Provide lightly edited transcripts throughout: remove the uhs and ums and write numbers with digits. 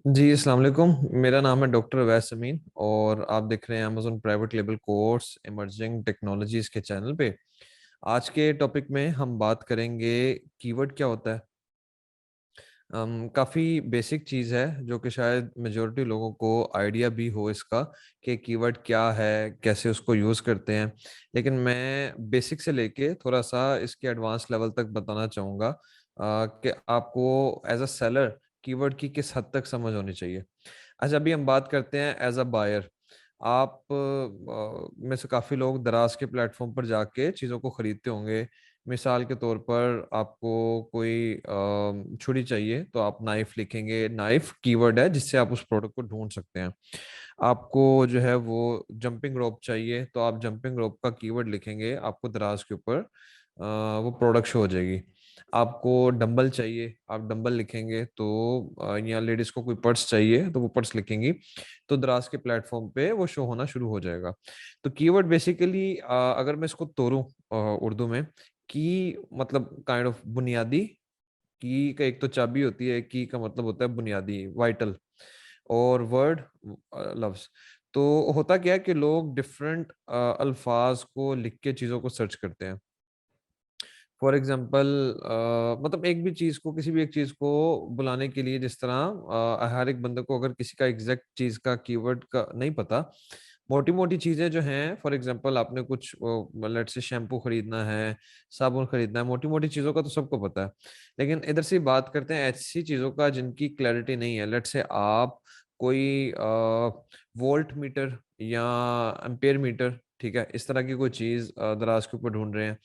जी अस्सलाम वालेकुम। मेरा नाम है डॉक्टर अवैस अमीन और आप देख रहे हैं Amazon private label course emerging technologies के चैनल पे। आज के टॉपिक में हम बात करेंगे कीवर्ड क्या होता है। काफ़ी बेसिक चीज़ है जो कि शायद मेजॉरिटी लोगों को आइडिया भी हो इसका कि कीवर्ड क्या है, कैसे उसको यूज़ करते हैं। लेकिन मैं बेसिक से लेके थोड़ा-सा इसके एडवांस लेवल तक बताना चाहूँगा कि आपको एज़ अ सेलर कीवर्ड की किस हद तक समझ होनी चाहिए। अच्छा, अभी हम बात करते हैं एज़ अ बायर। आप में से काफ़ी लोग दराज़ के प्लेटफ़ॉर्म पर जाके चीज़ों को खरीदते होंगे। मिसाल के तौर पर आपको कोई छुरी चाहिए तो आप नाइफ लिखेंगे, नाइफ कीवर्ड है जिससे आप उस प्रोडक्ट को ढूंढ सकते हैं। आपको जो है वो जंपिंग रोप चाहिए तो आप जंपिंग रोप का कीवर्ड लिखेंगे, आपको दराज के ऊपर वो प्रोडक्ट शो हो जाएगी। आपको डंबल चाहिए, आप डंबल लिखेंगे तो या लेडीज को कोई पर्स चाहिए तो वो पर्स लिखेंगी तो दराज के प्लेटफॉर्म पे वो शो होना शुरू हो जाएगा। तो कीवर्ड बेसिकली अगर मैं इसको तोड़ूं उर्दू में, की मतलब काइंड ऑफ बुनियादी। की का एक तो चाबी होती है, की का मतलब होता है बुनियादी, वाइटल। और वर्ड लफ्ज। तो होता क्या है कि लोग डिफरेंट अल्फाज को लिख के चीज़ों को सर्च करते हैं। फॉर एग्जाम्पल मतलब एक भी चीज़ को, किसी भी एक चीज़ को बुलाने के लिए, जिस तरह हर एक बंदे को अगर किसी का एग्जैक्ट चीज़ का कीवर्ड का नहीं पता, मोटी मोटी चीज़ें जो हैं, फॉर एग्जांपल आपने कुछ लेट्स से शैम्पू खरीदना है, साबुन खरीदना है, मोटी मोटी चीज़ों का तो सबको पता है। लेकिन इधर से बात करते हैं ऐसी चीज़ों का जिनकी क्लैरिटी नहीं है। लेट्स से आप कोई वोल्ट मीटर या एम्पेयर मीटर, ठीक है, इस तरह की कोई चीज़ दराज के ऊपर ढूंढ रहे हैं,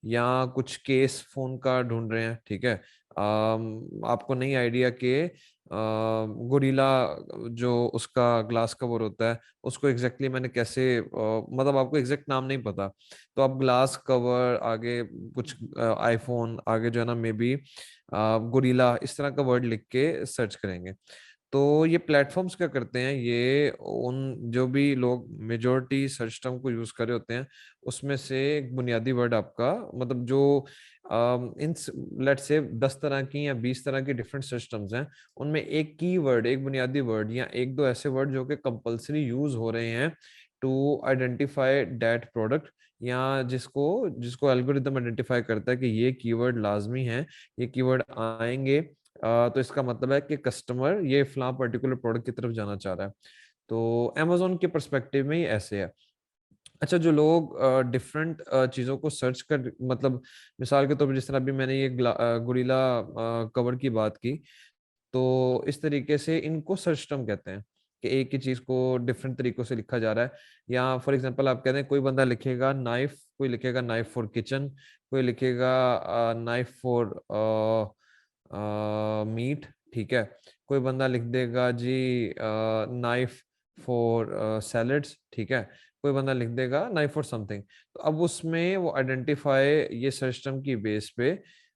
या कुछ केस फोन का ढूंढ रहे हैं, ठीक है। आपको नहीं आइडिया के गोरिल्ला जो उसका ग्लास कवर होता है उसको एग्जैक्टली मैंने कैसे मतलब आपको एग्जैक्ट नाम नहीं पता, तो आप ग्लास कवर आगे कुछ आईफोन आगे जो है ना मे बी गोरिल्ला इस तरह का वर्ड लिख के सर्च करेंगे। तो ये प्लेटफॉर्म्स क्या करते हैं, ये उन जो भी लोग मेजोरिटी सर्च टर्म को यूज कर रहे होते हैं उसमें से एक बुनियादी वर्ड आपका, मतलब जो इन लेट से 10 तरह की या 20 तरह की डिफरेंट सर्च टर्म्स हैं, उनमें एक की वर्ड, एक बुनियादी वर्ड या एक दो ऐसे वर्ड जो कि कंपलसरी यूज हो रहे हैं टू आइडेंटिफाई दैट प्रोडक्ट, या जिसको जिसको एल्गोरिदम आइडेंटिफाई करता है कि ये कीवर्ड लाजमी है, ये कीवर्ड आएंगे तो इसका मतलब है कि कस्टमर ये फला पर्टिकुलर प्रोडक्ट की तरफ जाना चाह रहा है। तो अमेजोन के पर्सपेक्टिव में ही ऐसे है। अच्छा, जो लोग डिफरेंट चीज़ों को सर्च कर, मतलब मिसाल के तौर पर जिस तरह अभी मैंने ये गुरिल्ला कवर की बात की, तो इस तरीके से इनको सर्च टर्म कहते हैं कि एक ही चीज़ को डिफरेंट तरीकों से लिखा जा रहा है। या फॉर एग्जांपल आप कहते हैं कोई बंदा लिखेगा नाइफ, कोई लिखेगा नाइफ फॉर किचन, कोई लिखेगा नाइफ फॉर मीट, ठीक है। कोई बंदा लिख देगा जी नाइफ फॉर सैलड्स, ठीक है। कोई बंदा लिख देगा नाइफ फॉर समथिंग। तो अब उसमें वो आइडेंटिफाई, ये सिस्टम की बेस पे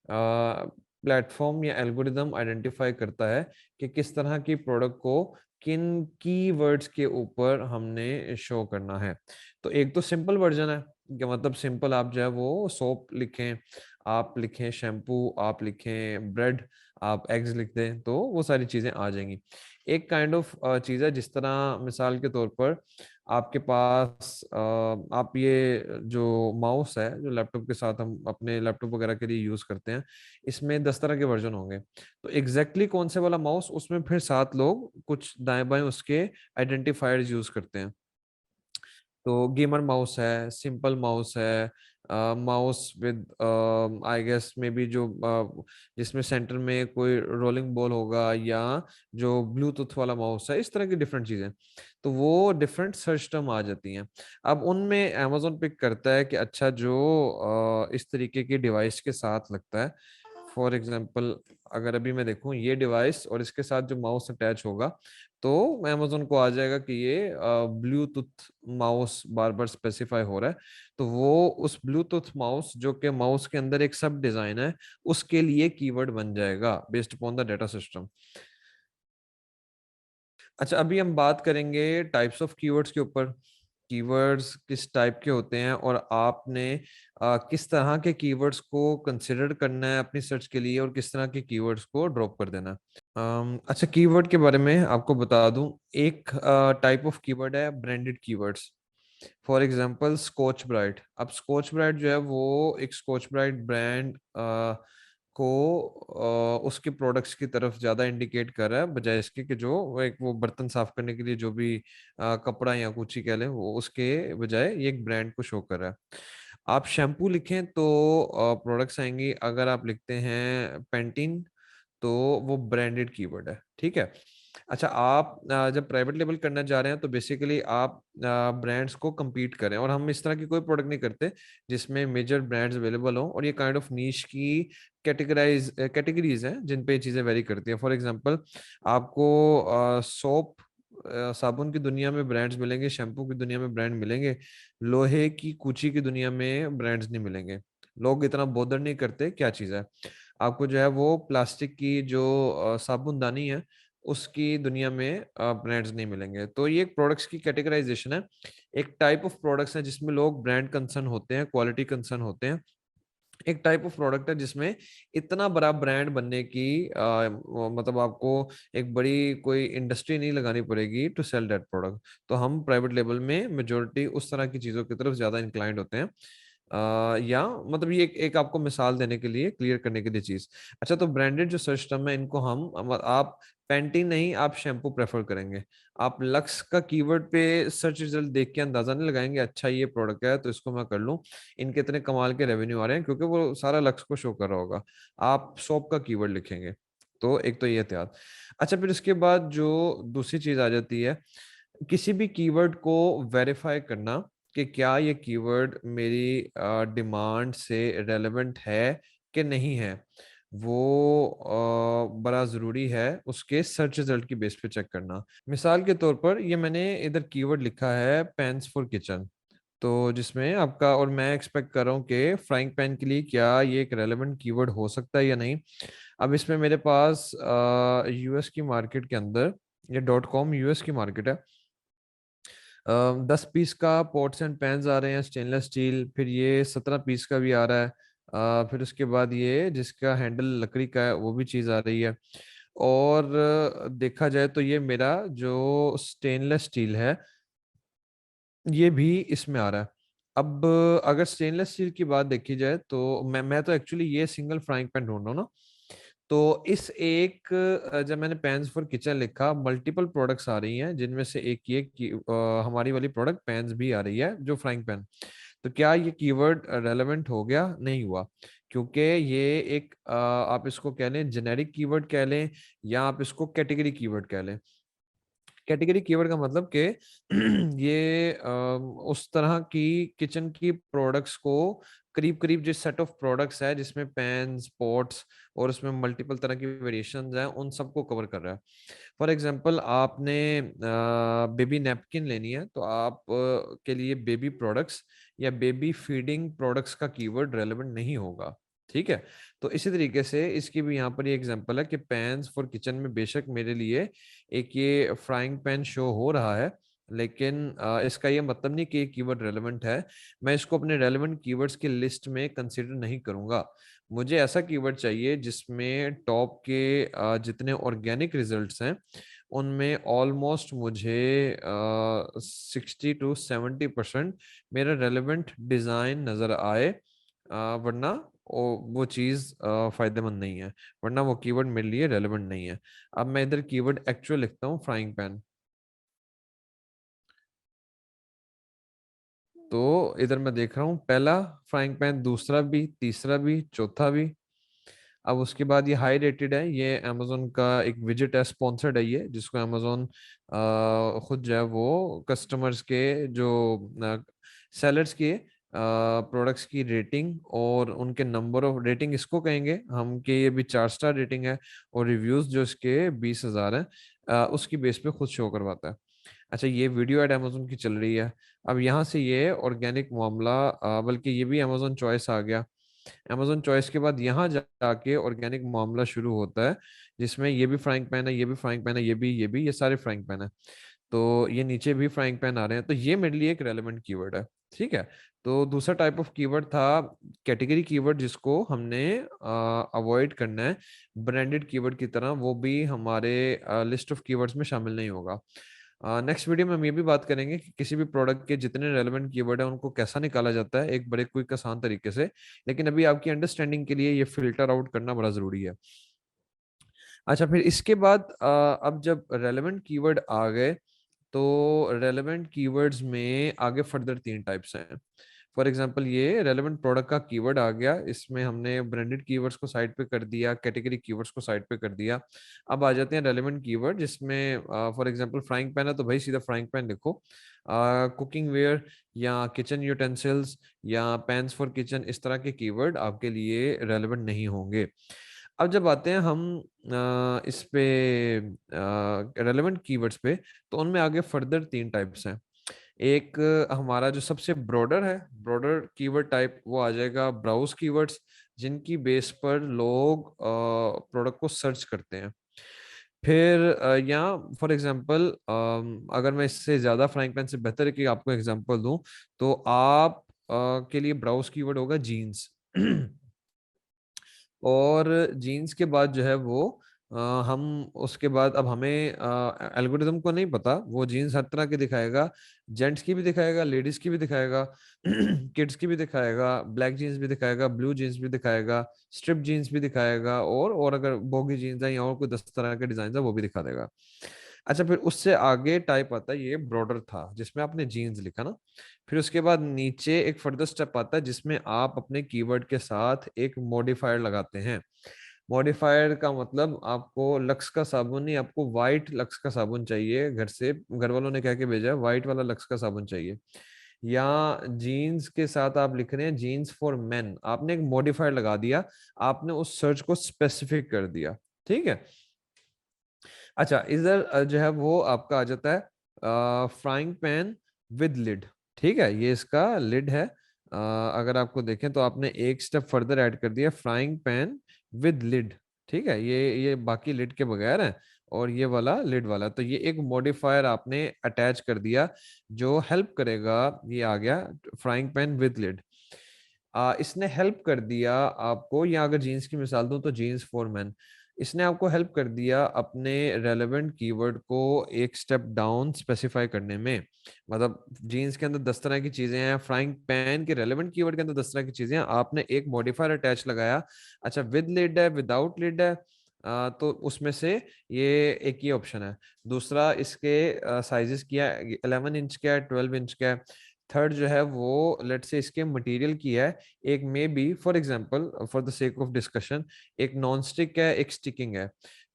प्लेटफॉर्म या एल्गोरिदम आइडेंटिफाई करता है कि किस तरह की प्रोडक्ट को किन कीवर्ड्स के ऊपर हमने शो करना है। तो एक तो सिंपल वर्जन है कि मतलब सिंपल आप जो है वो सोप लिखें, आप लिखें शैम्पू, आप लिखें ब्रेड, आप एग्स लिख दें तो वो सारी चीज़ें आ जाएंगी। एक काइंड ऑफ चीज़ है, जिस तरह मिसाल के तौर पर आपके पास आप ये जो माउस है जो लैपटॉप के साथ हम अपने लैपटॉप वगैरह के लिए यूज़ करते हैं, इसमें 10 तरह के वर्जन होंगे। तो एग्जैक्टली कौन से वाला माउस, उसमें फिर 7 लोग कुछ दाएं बाएं उसके आइडेंटिफायर्स यूज़ करते हैं। तो गेमर माउस है, सिंपल माउस है, mouse with I guess maybe जो जिसमें सेंटर में कोई रोलिंग बॉल होगा, या जो ब्लूटूथ वाला माउस है, इस तरह की डिफरेंट चीजें। तो वो डिफरेंट सर्च टर्म आ जाती हैं। अब उनमें अमेजोन पिक करता है कि अच्छा जो इस तरीके की डिवाइस के साथ लगता है। फॉर एग्जाम्पल अगर अभी मैं देखूं ये डिवाइस और इसके साथ जो माउस अटैच होगा, तो अमेजोन को आ जाएगा कि ये ब्लूटूथ माउस बार बार स्पेसिफाई हो रहा है। तो वो उस ब्लूटूथ माउस जो कि माउस के अंदर एक सब डिजाइन है, उसके लिए कीवर्ड बन जाएगा based upon the data system. अच्छा, अभी हम बात करेंगे टाइप्स ऑफ कीवर्ड्स के ऊपर। कीवर्ड्स किस टाइप के होते हैं और आपने किस तरह के कीवर्ड्स को कंसिडर करना है अपनी सर्च के लिए और किस तरह के कीवर्ड्स को ड्रॉप कर देना है। अच्छा, कीवर्ड के बारे में आपको बता दूं। एक टाइप ऑफ कीवर्ड है branded keywords. For example Scotch Brite. अब स्कॉच ब्राइट जो है वो एक स्कॉच ब्राइट ब्रांड को उसके प्रोडक्ट्स की तरफ ज्यादा इंडिकेट कर रहा है, बजाय इसके कि जो वो बर्तन साफ करने के लिए जो भी कपड़ा या कुछ ही कह लें, वो उसके बजाय ये एक ब्रांड को शो कर रहा है। आप शैम्पू लिखें तो प्रोडक्ट्स आएंगी। अगर आप लिखते हैं पेंटीन तो वो ब्रांडेड कीवर्ड है, ठीक है। अच्छा, आप जब प्राइवेट लेबल करना चाह रहे हैं तो बेसिकली आप ब्रांड्स को compete करें, और हम इस तरह की कोई प्रोडक्ट नहीं करते जिसमें मेजर ब्रांड्स अवेलेबल हो, और ये काइंड ऑफ नीश की कैटेगरीज हैं जिन पे ये चीज़ें वेरी करती हैं। फॉर एग्जांपल, आपको सोप साबुन की दुनिया में ब्रांड्स मिलेंगे, शैम्पू की दुनिया में ब्रांड मिलेंगे, लोहे की कूची की दुनिया में ब्रांड्स नहीं मिलेंगे। लोग इतना बोदर नहीं करते क्या चीज़ है। आपको जो है वो प्लास्टिक की जो साबुनदानी है उसकी दुनिया में ब्रांड्स नहीं मिलेंगे। तो ये एक प्रोडक्ट्स की कैटेगराइजेशन है। एक टाइप ऑफ प्रोडक्ट्स है जिसमें लोग ब्रांड कंसर्न होते हैं, क्वालिटी कंसर्न होते हैं। एक टाइप ऑफ प्रोडक्ट है जिसमें इतना बड़ा ब्रांड बनने की मतलब आपको एक बड़ी कोई इंडस्ट्री नहीं लगानी पड़ेगी टू सेल दैट प्रोडक्ट। तो हम प्राइवेट लेवल में मेजोरिटी उस तरह की चीजों की तरफ ज्यादा इंक्लाइंड होते हैं। या मतलब ये एक आपको मिसाल देने के लिए, क्लियर करने के लिए चीज। अच्छा, तो ब्रांडेड जो सर्च टर्म है इनको आप पेंटीन नहीं, आप शैम्पू प्रेफर करेंगे। आप लक्स का कीवर्ड पे सर्च रिजल्ट देख के अंदाजा नहीं लगाएंगे अच्छा ये प्रोडक्ट है तो इसको मैं कर लूं, इनके इतने कमाल के रेवेन्यू आ रहे हैं, क्योंकि वो सारा लक्स को शो कर रहा होगा। आप सोप का कीवर्ड लिखेंगे। तो एक तो ये एहतियात। अच्छा, फिर इसके बाद जो दूसरी चीज आ जाती है, किसी भी कीवर्ड को वेरीफाई करना कि क्या ये कीवर्ड मेरी डिमांड से रेलेवेंट है कि नहीं है, वो बड़ा ज़रूरी है उसके सर्च रिजल्ट की बेस पे चेक करना। मिसाल के तौर पर ये मैंने इधर कीवर्ड लिखा है पैन्स फॉर किचन, तो जिसमें आपका, और मैं एक्सपेक्ट कर रहा हूँ कि फ्राइंग पैन के लिए क्या ये एक रेलेवेंट कीवर्ड हो सकता है या नहीं। अब इसमें मेरे पास यूएस की मार्केट के अंदर, ये .com यूएस की मार्केट है। 10 पीस का पॉट्स एंड पैन्स आ रहे हैं स्टेनलेस स्टील, फिर ये 17 पीस का भी आ रहा है। फिर उसके बाद ये जिसका हैंडल लकड़ी का है वो भी चीज़ आ रही है। और देखा जाए तो ये मेरा जो स्टेनलेस स्टील है ये भी इसमें आ रहा है। अब अगर स्टेनलेस स्टील की बात देखी जाए तो मैं तो एक्चुअली ये सिंगल फ्राइंग पैन ढूंढ रहा हूँ ना। तो इस एक जब मैंने पैन्स फॉर किचन लिखा, मल्टीपल प्रोडक्ट्स आ रही हैं जिनमें से एक ये हमारी वाली प्रोडक्ट पैन्स भी आ रही है जो फ्राइंग पैन। तो क्या ये कीवर्ड रेलेवेंट हो गया? नहीं हुआ, क्योंकि ये एक आप इसको कह लें जेनेरिक कीवर्ड कह लें, या आप इसको कैटेगरी कीवर्ड कह लें। कैटेगरी कीवर्ड का मतलब कि ये उस तरह की किचन की प्रोडक्ट्स को करीब करीब जिस सेट ऑफ प्रोडक्ट्स है जिसमें पैन्स पॉट्स और उसमें मल्टीपल तरह की वेरिएशंस हैं उन सबको कवर कर रहा है। फॉर एग्जांपल, आपने बेबी नैपकिन लेनी है तो आप के लिए बेबी प्रोडक्ट्स या बेबी फीडिंग प्रोडक्ट्स का कीवर्ड रेलेवेंट नहीं होगा, ठीक है। तो इसी तरीके से इसकी भी यहाँ पर ये एग्जांपल है कि पैन्स फॉर किचन में बेशक मेरे लिए एक ये फ्राइंग पैन शो हो रहा है, लेकिन इसका ये मतलब नहीं कि ये कीवर्ड रेलेवेंट है। मैं इसको अपने रेलेवेंट कीवर्ड्स की लिस्ट में कंसीडर नहीं करूंगा। मुझे ऐसा कीवर्ड चाहिए जिसमें टॉप के जितने ऑर्गेनिक रिजल्ट्स हैं उनमें ऑलमोस्ट मुझे 60 to 70% मेरा रेलेवेंट डिजाइन नजर आए। वरना वो चीज फायदेमंद नहीं है, वरना वो कीवर्ड मेरे लिए रेलेवेंट नहीं है। अब मैं इधर कीवर्ड एक्चुअल लिखता हूँ फ्राइंग पैन। तो इधर मैं देख रहा हूँ पहला फ्राइंग पैन, दूसरा भी, तीसरा भी, चौथा भी। अब उसके बाद ये हाई रेटेड है, ये अमेजोन का एक विजिट है, स्पॉन्सर्ड है ये, जिसको अमेजोन खुद जो है वो कस्टमर्स के जो सेलर्स के प्रोडक्ट्स की रेटिंग और उनके नंबर ऑफ रेटिंग इसको कहेंगे हम कि ये भी 4 स्टार रेटिंग है, और रिव्यूज जो इसके 20,000 है, उसकी बेस पे खुद शो करवाता है। अच्छा, ये वीडियो एड अमेजोन की चल रही है। अब यहाँ से ये ऑर्गेनिक मामला, बल्कि ये भी अमेजोन चॉइस आ गया। अमेजोन चॉइस के बाद यहाँ जाके ऑर्गेनिक मामला शुरू होता है, जिसमें ये भी फ्राइंग पैन है, ये भी फ्राइंग पैन है, ये भी, ये भी, ये सारे फ्राइंग पैन है। तो ये नीचे भी फ्राइंग पैन आ रहे हैं, तो ये मेरे लिए एक रेलेवेंट कीवर्ड है। ठीक है। तो दूसरा टाइप ऑफ कीवर्ड था कैटेगरी कीवर्ड, जिसको हमने अवॉइड करना है ब्रांडेड कीवर्ड की तरह, वो भी हमारे लिस्ट ऑफ कीवर्ड्स में शामिल नहीं होगा। नेक्स्ट वीडियो में हम ये भी बात करेंगे कि किसी भी प्रोडक्ट के जितने रेलेवेंट कीवर्ड है उनको कैसा निकाला जाता है एक बड़े क्विक आसान तरीके से। लेकिन अभी आपकी अंडरस्टैंडिंग के लिए ये फिल्टर आउट करना बड़ा जरूरी है। अच्छा, फिर इसके बाद अब जब रेलेवेंट कीवर्ड आ गए, तो रेलेवेंट कीवर्ड्स में आगे फर्दर 3 टाइप्स हैं। फॉर एग्जांपल ये रेलेवेंट प्रोडक्ट का कीवर्ड आ गया, इसमें हमने ब्रांडेड कीवर्ड्स को साइड पे कर दिया, कैटेगरी कीवर्ड्स को साइड पे कर दिया। अब आ जाते हैं रेलेवेंट कीवर्ड, जिसमें फॉर एग्जांपल फ्राइंग पैन है तो भाई सीधा फ्राइंग पैन लिखो। कुकिंग वेयर या किचन यूटेंसिल्स या पैन्स फॉर किचन, इस तरह के कीवर्ड आपके लिए रेलेवेंट नहीं होंगे। अब जब आते हैं हम इस पे रेलेवेंट कीवर्ड्स पे, तो उनमें आगे फर्दर 3 टाइप्स हैं। एक हमारा जो सबसे ब्रॉडर है, ब्रॉडर कीवर्ड टाइप, वो आ जाएगा ब्राउज कीवर्ड्स, जिनकी बेस पर लोग प्रोडक्ट को सर्च करते हैं। फिर यहाँ फॉर एग्जांपल अगर मैं इससे ज्यादा फ्राइंग पैन से बेहतर है कि आपको एग्जांपल दूं, तो आप के लिए ब्राउज कीवर्ड होगा जीन्स। और जीन्स के बाद जो है वो हम उसके बाद, अब हमें एल्गोरिदम को नहीं पता, वो जीन्स हर तरह के दिखाएगा, जेंट्स की भी दिखाएगा, लेडीज की भी दिखाएगा, किड्स की भी दिखाएगा, ब्लैक जीन्स भी दिखाएगा, ब्लू जीन्स भी दिखाएगा, स्ट्रिप जीन्स भी दिखाएगा, और अगर बोगी जीन्स है या और कोई 10 तरह के डिजाइन है वो भी दिखा देगा। अच्छा, फिर उससे आगे टाइप आता है, ये ब्रॉडर था जिसमें आपने जीन्स लिखा ना। फिर उसके बाद नीचे एक फर्दर स्टेप आता है जिसमें आप अपने कीवर्ड के साथ एक मॉडिफायर लगाते हैं। मॉडिफायर का मतलब, आपको लक्स का साबुन नहीं, आपको वाइट लक्स का साबुन चाहिए, घर से घर वालों ने कह के भेजा है वाइट वाला लक्स का साबुन चाहिए। या जीन्स के साथ आप लिख रहे हैं जीन्स फॉर मेन, आपने एक मॉडिफायर लगा दिया, आपने उस सर्च को स्पेसिफिक कर दिया। ठीक है। अच्छा, इधर जो है वो आपका आ जाता है फ्राइंग पैन विद लिड। ठीक है, ये इसका लिड है। अगर आपको देखें तो आपने एक स्टेप फर्दर ऐड कर दिया, फ्राइंग पैन विद लिड। ठीक है, ये बाकी लिड के बगैर है, और ये वाला लिड वाला, तो ये एक मॉडिफायर आपने अटैच कर दिया जो हेल्प करेगा। ये आ गया फ्राइंग पैन विद लिड। इसने हेल्प कर दिया आपको, या अगर जीन्स की मिसाल दूं तो जीन्स फॉर मैन, इसने आपको हेल्प कर दिया अपने रेलेवेंट कीवर्ड को एक स्टेप डाउन स्पेसिफाई करने में। मतलब जीन्स के अंदर 10 तरह की चीजें हैं, फ्राइंग पैन के रेलेवेंट कीवर्ड के अंदर 10 तरह की चीजें हैं, आपने एक मॉडिफायर अटैच लगाया। अच्छा, विद लिड है, विदाउट लिड है, तो उसमें से ये एक ही ऑप्शन है। दूसरा, इसके साइजेस क्या है, 11 इंच का है, 12 इंच का है। थर्ड जो है वो लेट से इसके मटेरियल की है, एक may be for example for the sake of discussion एक नॉन स्टिक है, एक स्टिकिंग है।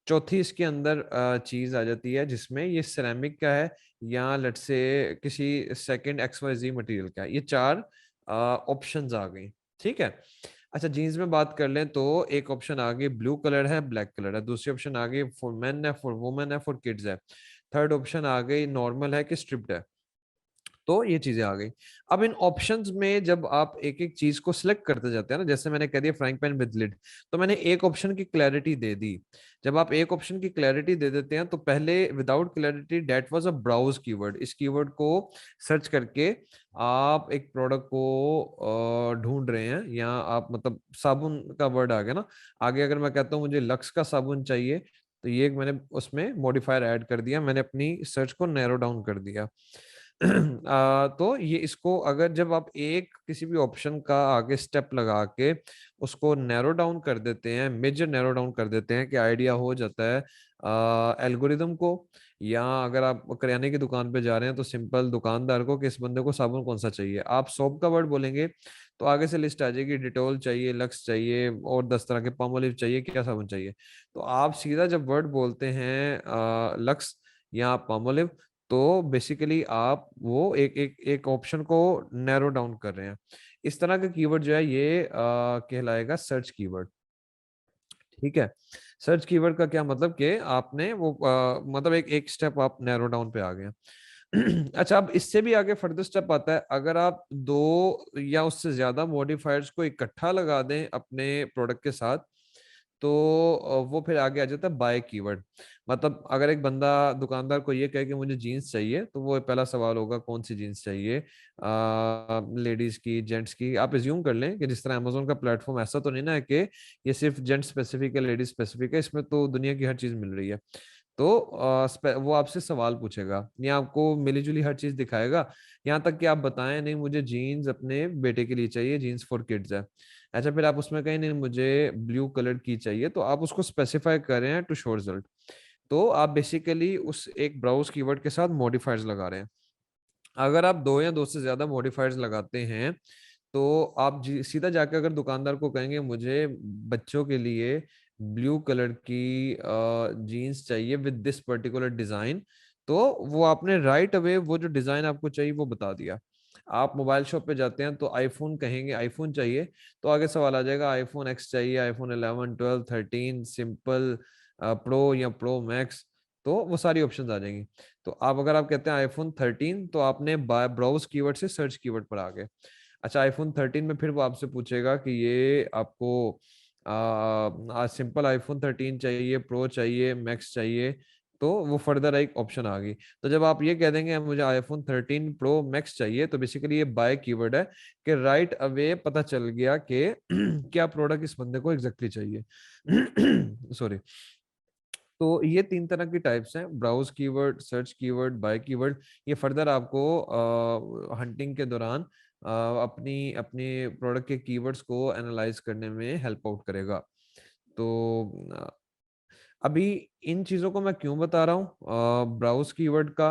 चौथी इसके अंदर चीज आ जाती है जिसमें ये सिरेमिक का है, या लेट से किसी सेकंड XYZ मटेरियल का है। ये 4 ऑप्शंस आ गई। ठीक है। अच्छा, जीन्स में बात कर लें तो एक ऑप्शन आ गई ब्लू कलर है, ब्लैक कलर है। दूसरी ऑप्शन आ गई फॉर मेन है, फॉर वुमेन है, फॉर किड्स है। थर्ड ऑप्शन आ गई नॉर्मल है कि स्ट्रिप्ड है। तो ये चीजें आ गई। अब इन ऑप्शंस में जब आप एक एक चीज को सिलेक्ट करते जाते हैं ना, जैसे मैंने कह दिया फ्राइंग पैन विद लिड, तो मैंने एक ऑप्शन की क्लैरिटी दे दी। जब आप एक ऑप्शन की क्लैरिटी दे देते हैं, तो पहले without clarity that was a browse keyword, इस कीवर्ड को सर्च करके आप एक प्रोडक्ट को ढूंढ रहे हैं, या आप मतलब साबुन का वर्ड आ गया ना, आगे अगर मैं कहता हूँ मुझे लक्स का साबुन चाहिए, तो ये मैंने उसमें मॉडिफायर ऐड कर दिया, मैंने अपनी सर्च को नैरो डाउन कर दिया। तो ये इसको अगर जब आप एक किसी भी ऑप्शन का आगे स्टेप लगा के उसको नैरो डाउन कर देते हैं, मेजर नैरो डाउन कर देते हैं, कि आइडिया हो जाता है एल्गोरिदम को। या अगर आप करियाने की दुकान पे जा रहे हैं तो सिंपल दुकानदार को कि इस बंदे को साबुन कौन सा चाहिए, आप सोप का वर्ड बोलेंगे तो आगे से लिस्ट आ जाएगी, डिटोल चाहिए, लक्स चाहिए, और 10 तरह के पामोलिव चाहिए, क्या साबुन चाहिए। तो आप सीधा जब वर्ड बोलते हैं लक्स या पामोलिव, तो बेसिकली आप वो एक एक एक ऑप्शन को नैरो डाउन कर रहे हैं। इस तरह का कीवर्ड जो है ये कहलाएगा सर्च कीवर्ड। ठीक है। सर्च कीवर्ड का क्या मतलब कि आपने वो मतलब एक एक स्टेप आप नैरो डाउन पे आ गए हैं। अच्छा, अब इससे भी आगे फर्दर स्टेप आता है, अगर आप 2 या उससे ज्यादा मॉडिफायर्स को इकट्ठा लगा दें अपने प्रोडक्ट के साथ, तो वो फिर आगे आ जाता है बाय कीवर्ड। मतलब अगर एक बंदा दुकानदार को ये कहे कि मुझे जीन्स चाहिए, तो वो पहला सवाल होगा कौन सी जीन्स चाहिए, लेडीज की, जेंट्स की। आप एज्यूम कर लें कि जिस तरह अमेजोन का प्लेटफॉर्म ऐसा तो नहीं ना है कि ये सिर्फ जेंट्स स्पेसिफिक है, लेडीज स्पेसिफिक है, इसमें तो दुनिया की हर चीज मिल रही है। तो वो आपसे सवाल पूछेगा या आपको मिली जुली हर चीज दिखाएगा, यहाँ तक कि आप बताएं नहीं मुझे जीन्स अपने बेटे के लिए चाहिए, जीन्स फॉर किड्स है। अच्छा, फिर आप उसमें कहें नहीं मुझे ब्लू कलर की चाहिए, तो आप उसको स्पेसिफाई कर रहे हैं टू शो रिजल्ट। तो आप बेसिकली उस एक ब्राउज कीवर्ड के साथ मॉडिफायर्स लगा रहे हैं। अगर आप दो या दो से ज्यादा मॉडिफायर्स लगाते हैं, तो आप सीधा जाकर अगर दुकानदार को कहेंगे मुझे बच्चों के लिए ब्लू कलर की जीन्स चाहिए विद दिस पर्टिकुलर डिजाइन, तो वो आपने राइट अवे वो जो डिजाइन आपको चाहिए वो बता दिया। आप मोबाइल शॉप पे जाते हैं तो आईफोन कहेंगे आईफोन चाहिए, तो आगे सवाल आ जाएगा आईफोन एक्स चाहिए, आईफोन 11, 12, 13, सिंपल, प्रो या प्रो मैक्स, तो वो सारी ऑप्शंस आ जाएंगी। तो अगर आप कहते हैं आईफोन 13, तो आपने ब्राउज कीवर्ड से सर्च कीवर्ड पर आ गए। अच्छा, आईफोन 13 में फिर वो आपसे पूछेगा कि ये आपको सिंपल आईफोन 13 चाहिए, प्रो चाहिए, मैक्स चाहिए, तो वो फर्दर एक ऑप्शन आ गई। तो जब आप ये कह देंगे मुझे आईफोन 13 प्रो मैक्स चाहिए, तो बेसिकली ये बाय कीवर्ड है कि राइट अवे पता चल गया कि क्या प्रोडक्ट इस बंदे को एग्जैक्टली चाहिए। सॉरी। तो ये तीन तरह की टाइप्स हैं, browse keyword, search keyword, buy keyword. ये फर्दर आपको हंटिंग के दौरान अपनी अपने प्रोडक्ट के कीवर्ड्स को एनालाइज करने में हेल्प आउट करेगा। तो अभी इन चीज़ों को मैं क्यों बता रहा हूँ, ब्राउज कीवर्ड का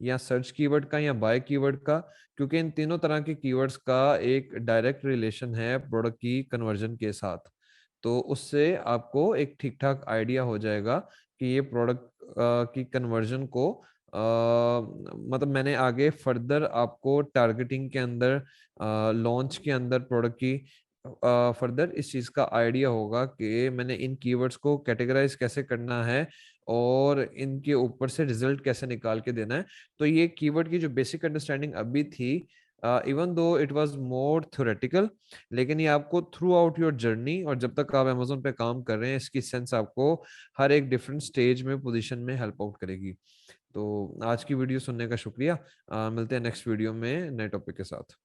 या सर्च कीवर्ड का या बाय कीवर्ड का, क्योंकि इन तीनों तरह के कीवर्ड्स का एक डायरेक्ट रिलेशन है प्रोडक्ट की कन्वर्जन के साथ। तो उससे आपको एक ठीक ठाक आइडिया हो जाएगा कि ये प्रोडक्ट की कन्वर्जन को मतलब मैंने आगे फर्दर आपको टारगेटिंग के अंदर, लॉन्च के अंदर प्रोडक्ट की फर्दर इस चीज का आइडिया होगा कि मैंने इन कीवर्ड्स को कैटेगराइज कैसे करना है और इनके ऊपर से रिजल्ट कैसे निकाल के देना है। तो ये कीवर्ड की जो बेसिक अंडरस्टैंडिंग अभी थी, even though it was more theoretical, लेकिन ये आपको थ्रू आउट योर जर्नी और जब तक आप अमेजोन पे काम कर रहे हैं इसकी सेंस आपको हर एक डिफरेंट स्टेज में पोजीशन में हेल्प आउट करेगी। तो आज की वीडियो सुनने का शुक्रिया। मिलते हैं नेक्स्ट वीडियो में नए टॉपिक के साथ।